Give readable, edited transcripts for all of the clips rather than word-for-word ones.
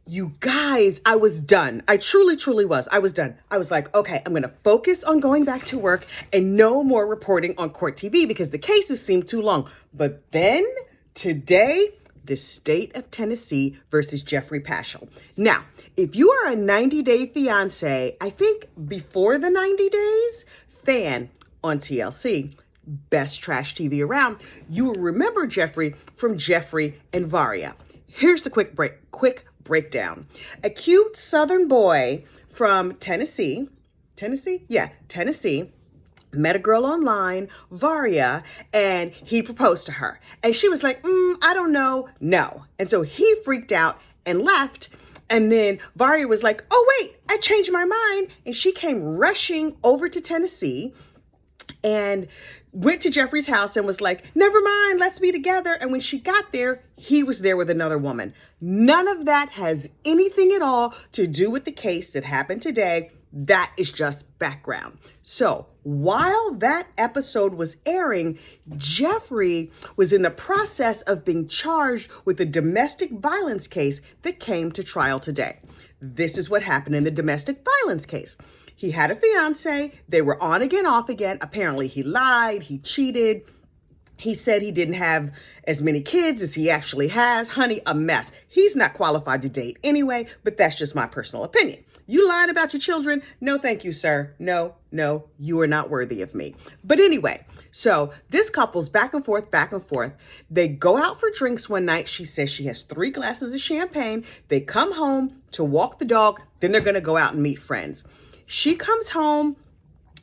You guys, I was done. I truly, truly was. I was done. I was like, okay, I'm going to focus on going back to work and no more reporting on court TV because the cases seem too long. But then today, the state of Tennessee versus Jeffrey Paschal. Now, if you are a 90-day fiancé, I think before the 90 days, fan on TLC, best trash TV around, you will remember Jeffrey from Jeffrey and Varia. Here's the quick breakdown. A cute Southern boy from Tennessee, met a girl online, Varia, and he proposed to her. And she was like, I don't know, no. And so he freaked out and left. And then Varia was like, oh, wait, I changed my mind. And she came rushing over to Tennessee and went to Jeffrey's house and was like, never mind, let's be together. And when she got there, he was there with another woman. None of that has anything at all to do with the case that happened today. That is just background. So while that episode was airing, Jeffrey was in the process of being charged with a domestic violence case that came to trial today. This is what happened in the domestic violence case. He had a fiance. They were on again, off again. Apparently he lied. He cheated. He said he didn't have as many kids as he actually has. Honey, a mess. He's not qualified to date anyway, but that's just my personal opinion. You lied about your children? No, thank you, sir. No, you are not worthy of me. But anyway, so this couple's back and forth. They go out for drinks one night. She says she has 3 glasses of champagne. They come home to walk the dog. Then they're going to go out and meet friends. She comes home,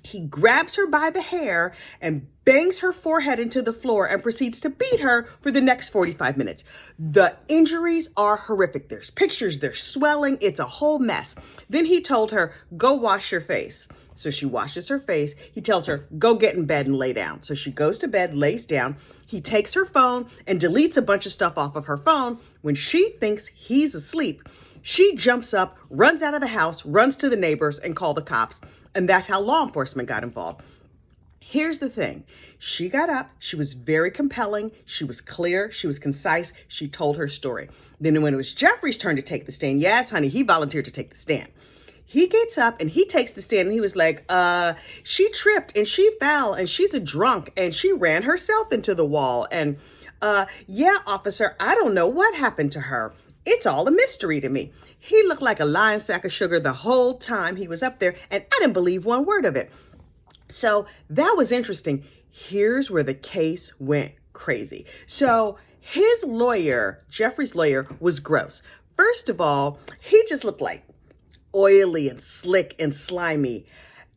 he grabs her by the hair and bangs her forehead into the floor and proceeds to beat her for the next 45 minutes. The injuries are horrific. There's pictures, there's swelling, it's a whole mess. Then he told her, go wash your face. So she washes her face. He tells her, go get in bed and lay down. So she goes to bed, lays down. He takes her phone and deletes a bunch of stuff off of her phone. When she thinks he's asleep, she jumps up, runs out of the house, runs to the neighbors and call the cops. And that's how law enforcement got involved. Here's the thing. She got up. She was very compelling. She was clear. She was concise. She told her story. Then when it was Jeffrey's turn to take the stand, yes, honey, he volunteered to take the stand. He gets up and he takes the stand and he was like, she tripped and she fell and she's a drunk and she ran herself into the wall. And yeah, officer, I don't know what happened to her. It's all a mystery to me. He looked like a lying sack of sugar the whole time he was up there, and I didn't believe one word of it. So that was interesting. Here's where the case went crazy. So his lawyer, Jeffrey's lawyer, was gross. First of all, he just looked like oily and slick and slimy.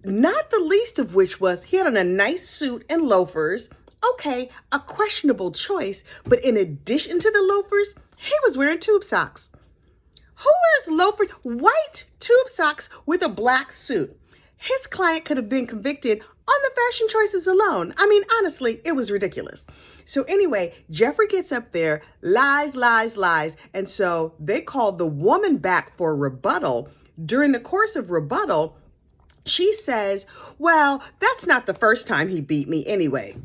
Not the least of which was he had on a nice suit and loafers. Okay, a questionable choice, but in addition to the loafers, he was wearing tube socks. Who wears loafers? White tube socks with a black suit. His client could have been convicted on the fashion choices alone. I mean, honestly, it was ridiculous. So anyway, Jeffrey gets up there, lies. And so they called the woman back for rebuttal. During the course of rebuttal, she says, well, that's not the first time he beat me anyway.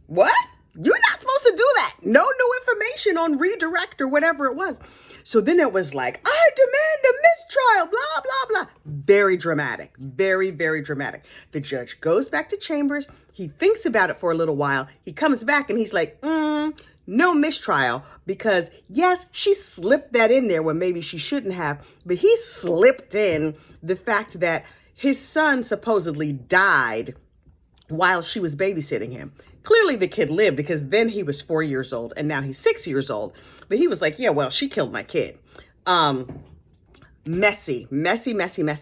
What? You're not supposed to do that. No new information on redirect or whatever it was. So then it was like, I demand a mistrial, blah, blah, blah. Very dramatic, very, very dramatic. The judge goes back to chambers. He thinks about it for a little while. He comes back and he's like, no mistrial, because yes, she slipped that in there when maybe she shouldn't have, but he slipped in the fact that his son supposedly died while she was babysitting him. Clearly the kid lived because then he was 4 years old and now he's 6 years old. But he was like, yeah, well, she killed my kid. Messy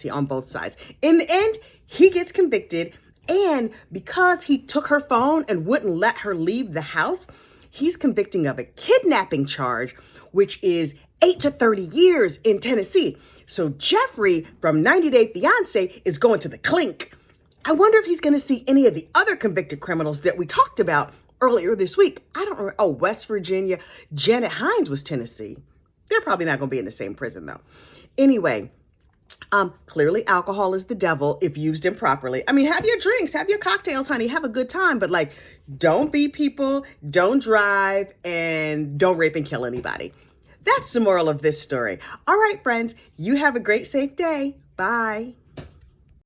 on both sides. In the end, he gets convicted. And because he took her phone and wouldn't let her leave the house, he's convicting of a kidnapping charge, which is 8 to 30 years in Tennessee. So Jeffrey from 90 Day Fiancé is going to the clink. I wonder if he's going to see any of the other convicted criminals that we talked about earlier this week. I don't remember. Oh, West Virginia. Janet Hines was Tennessee. They're probably not going to be in the same prison, though. Anyway, clearly alcohol is the devil if used improperly. I mean, have your drinks, have your cocktails, honey, have a good time. But like, don't beat people, don't drive, and don't rape and kill anybody. That's the moral of this story. All right, friends, you have a great, safe day. Bye.